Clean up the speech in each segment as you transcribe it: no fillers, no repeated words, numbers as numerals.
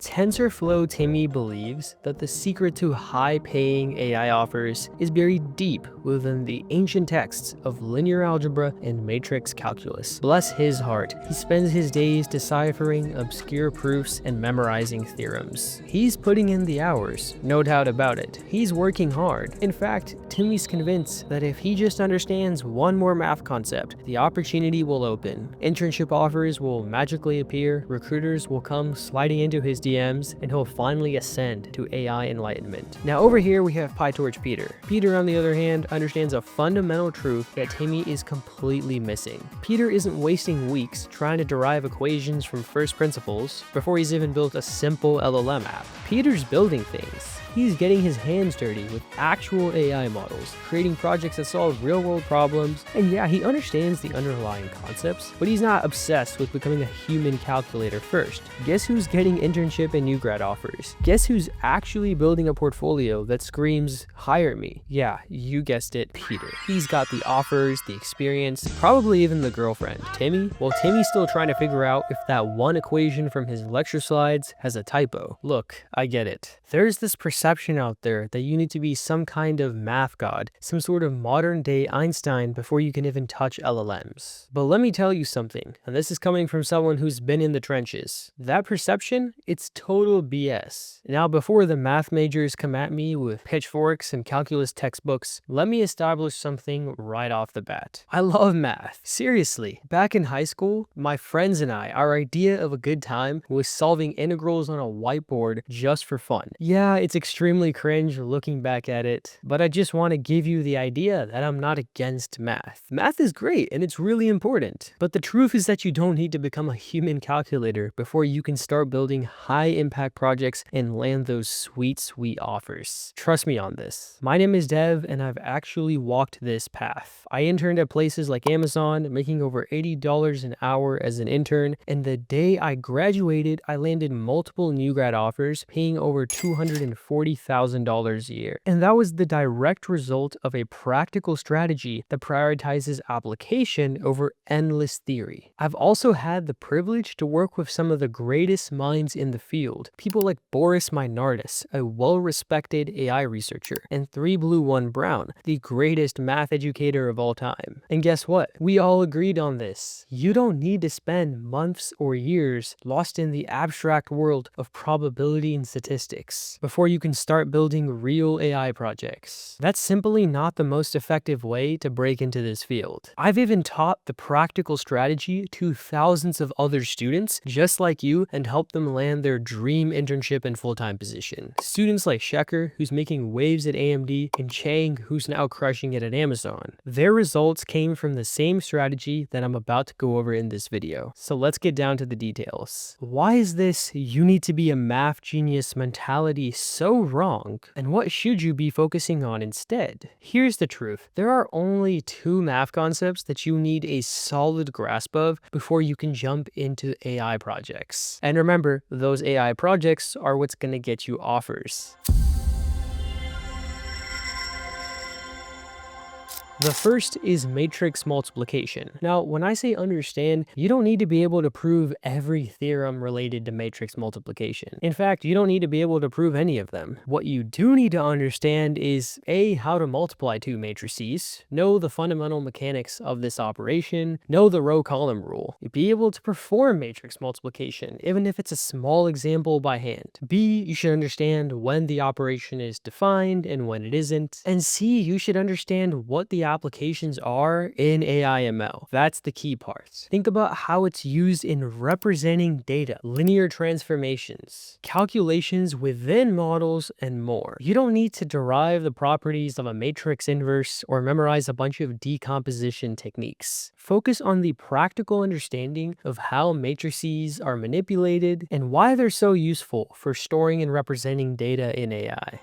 TensorFlow Timmy believes that the secret to high-paying AI offers is buried deep within the ancient texts of linear algebra and matrix calculus. Bless his heart, he spends his days deciphering obscure proofs and memorizing theorems. He's putting in the hours, no doubt about it. He's working hard. In fact, Timmy's convinced that if he just understands one more math concept, the opportunity will open. Internship offers will magically appear, recruiters will come sliding into his DMs, and he'll finally ascend to AI enlightenment. Now over here we have PyTorch Peter. Peter, on the other hand, understands a fundamental truth that Timmy is completely missing. Peter isn't wasting weeks trying to derive equations from first principles before he's even built a simple LLM app. Peter's building things. He's getting his hands dirty with actual AI models, creating projects that solve real-world problems, and yeah, he understands the underlying concepts, but he's not obsessed with becoming a human calculator first. Guess who's getting internship and new grad offers? Guess who's actually building a portfolio that screams, hire me? Yeah, you guessed it, Peter. He's got the offers, the experience, probably even the girlfriend. Timmy? Well, Timmy's still trying to figure out if that one equation from his lecture slides has a typo. Look, I get it. There's this perception out there that you need to be some kind of math god, some sort of modern day Einstein before you can even touch LLMs. But let me tell you something, and this is coming from someone who's been in the trenches. That perception, it's total BS. Now, before the math majors come at me with pitchforks and calculus textbooks, let me establish something right off the bat. I love math. Seriously, back in high school, my friends and I, our idea of a good time was solving integrals on a whiteboard just for fun. Yeah, it's extremely cringe looking back at it, but I just want to give you the idea that I'm not against math. Math is great and it's really important, but the truth is that you don't need to become a human calculator before you can start building high impact projects and land those sweet, sweet offers. Trust me on this. My name is Dev and I've actually walked this path. I interned at places like Amazon, making over $80 an hour as an intern, and the day I graduated, I landed multiple new grad offers paying over $240,000 a year. And that was the direct result of a practical strategy that prioritizes application over endless theory. I've also had the privilege to work with some of the greatest minds in the field, people like Boris Minardis, a well-respected AI researcher, and 3Blue1Brown, the greatest math educator of all time. And guess what? We all agreed on this. You don't need to spend months or years lost in the abstract world of probability and statistics before you can start building real AI projects. That's simply not the most effective way to break into this field. I've even taught the practical strategy to thousands of other students just like you and helped them land their dream internship and full-time position. Students like Shekhar, who's making waves at AMD, and Chang, who's now crushing it at Amazon. Their results came from the same strategy that I'm about to go over in this video. So let's get down to the details. Why is this "you need to be a math genius" mentality so wrong? And what should you be focusing on instead? Here's the truth. There are only two math concepts that you need a solid grasp of before you can jump into AI projects. And remember, those AI projects are what's gonna get you offers. The first is matrix multiplication. Now, when I say understand, you don't need to be able to prove every theorem related to matrix multiplication. In fact, you don't need to be able to prove any of them. What you do need to understand is A, how to multiply two matrices, know the fundamental mechanics of this operation, know the row-column rule, be able to perform matrix multiplication, even if it's a small example by hand. B, you should understand when the operation is defined and when it isn't. And C, you should understand what the applications are in AI/ML. That's the key part. Think about how it's used in representing data, linear transformations, calculations within models, and more. You don't need to derive the properties of a matrix inverse or memorize a bunch of decomposition techniques. Focus on the practical understanding of how matrices are manipulated and why they're so useful for storing and representing data in AI.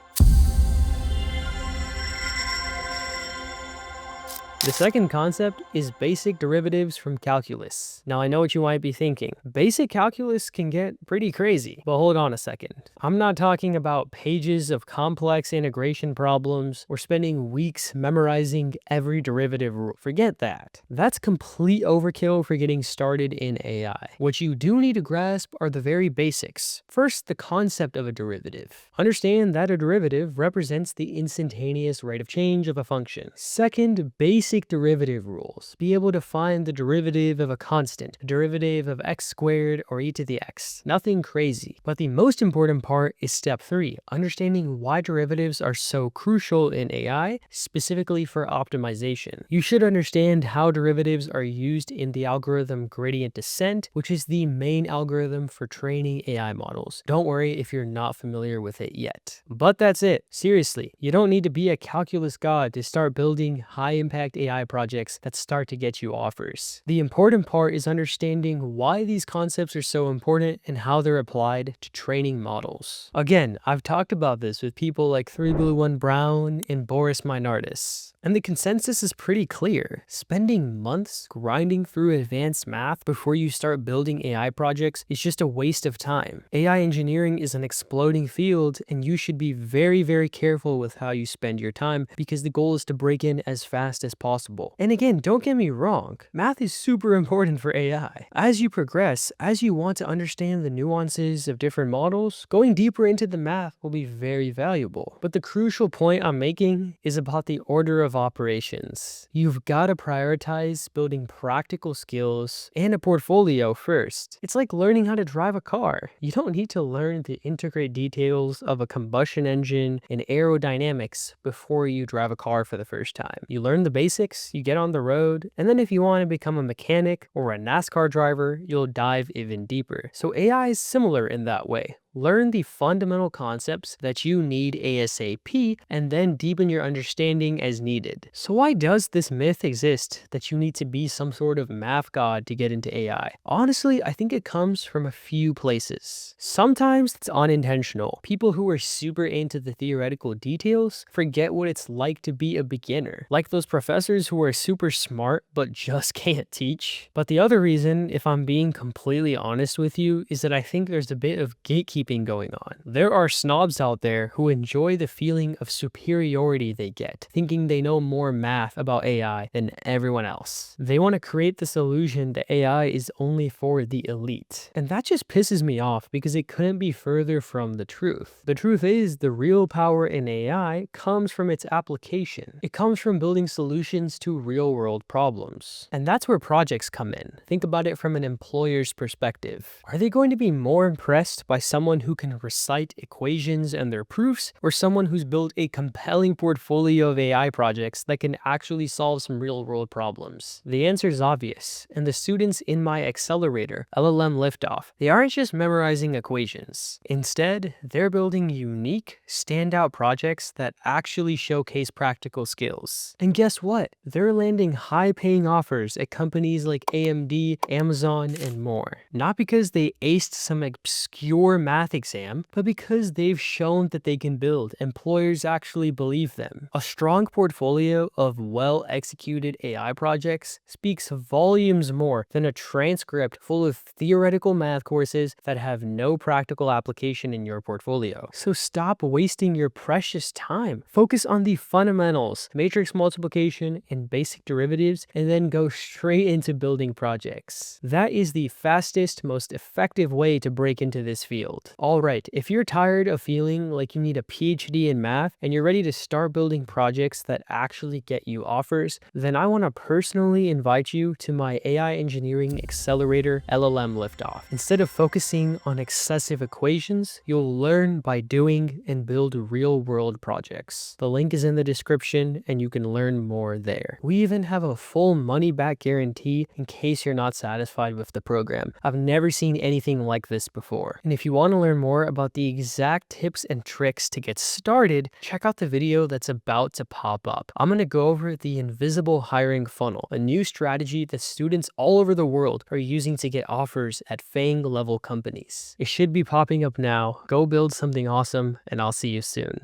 The second concept is basic derivatives from calculus. Now I know what you might be thinking. Basic calculus can get pretty crazy, but hold on a second. I'm not talking about pages of complex integration problems or spending weeks memorizing every derivative rule. Forget that. That's complete overkill for getting started in AI. What you do need to grasp are the very basics. First, the concept of a derivative. Understand that a derivative represents the instantaneous rate of change of a function. Second, basic derivative rules. Be able to find the derivative of a constant, derivative of x squared or e to the x. Nothing crazy. But the most important part is step 3, understanding why derivatives are so crucial in AI, specifically for optimization. You should understand how derivatives are used in the algorithm gradient descent, which is the main algorithm for training AI models. Don't worry if you're not familiar with it yet. But that's it. Seriously, you don't need to be a calculus god to start building high-impact AI projects that start to get you offers. The important part is understanding why these concepts are so important and how they're applied to training models. Again, I've talked about this with people like 3Blue1 Brown and Boris Minardis. And the consensus is pretty clear. Spending months grinding through advanced math before you start building AI projects is just a waste of time. AI engineering is an exploding field, and you should be very, very careful with how you spend your time because the goal is to break in as fast as possible. And again, don't get me wrong, math is super important for AI. As you progress, as you want to understand the nuances of different models, going deeper into the math will be very valuable. But the crucial point I'm making is about the order of operations. You've got to prioritize building practical skills and a portfolio first. It's like learning how to drive a car. You don't need to learn the intricate details of a combustion engine and aerodynamics before you drive a car for the first time. You learn the basics, you get on the road, and then if you want to become a mechanic or a NASCAR driver, you'll dive even deeper. So AI is similar in that way. Learn the fundamental concepts that you need ASAP and then deepen your understanding as needed. So why does this myth exist that you need to be some sort of math god to get into AI? Honestly, I think it comes from a few places. Sometimes it's unintentional. People who are super into the theoretical details forget what it's like to be a beginner. Like those professors who are super smart but just can't teach. But the other reason, if I'm being completely honest with you, is that I think there's a bit of gatekeeping going on. There are snobs out there who enjoy the feeling of superiority they get, thinking they know more math about AI than everyone else. They want to create this illusion that AI is only for the elite. And that just pisses me off because it couldn't be further from the truth. The truth is, the real power in AI comes from its application. It comes from building solutions to real-world problems. And that's where projects come in. Think about it from an employer's perspective. Are they going to be more impressed by someone who can recite equations and their proofs, or someone who's built a compelling portfolio of AI projects that can actually solve some real-world problems? The answer is obvious, and the students in my accelerator, LLM Liftoff, they aren't just memorizing equations. Instead, they're building unique, standout projects that actually showcase practical skills. And guess what? They're landing high-paying offers at companies like AMD, Amazon, and more. Not because they aced some obscure math exam, but because they've shown that they can build. Employers actually believe them. A strong portfolio of well-executed AI projects speaks volumes more than a transcript full of theoretical math courses that have no practical application in your portfolio. So stop wasting your precious time. Focus on the fundamentals, matrix multiplication, and basic derivatives, and then go straight into building projects. That is the fastest, most effective way to break into this field. Alright, if you're tired of feeling like you need a PhD in math and you're ready to start building projects that actually get you offers, then I want to personally invite you to my AI Engineering Accelerator LLM Liftoff. Instead of focusing on excessive equations, you'll learn by doing and build real-world projects. The link is in the description and you can learn more there. We even have a full money-back guarantee in case you're not satisfied with the program. I've never seen anything like this before. And if you want to learn more about the exact tips and tricks to get started, check out the video that's about to pop up. I'm going to go over the invisible hiring funnel, a new strategy that students all over the world are using to get offers at FANG level companies. It should be popping up now. Go build something awesome, and I'll see you soon.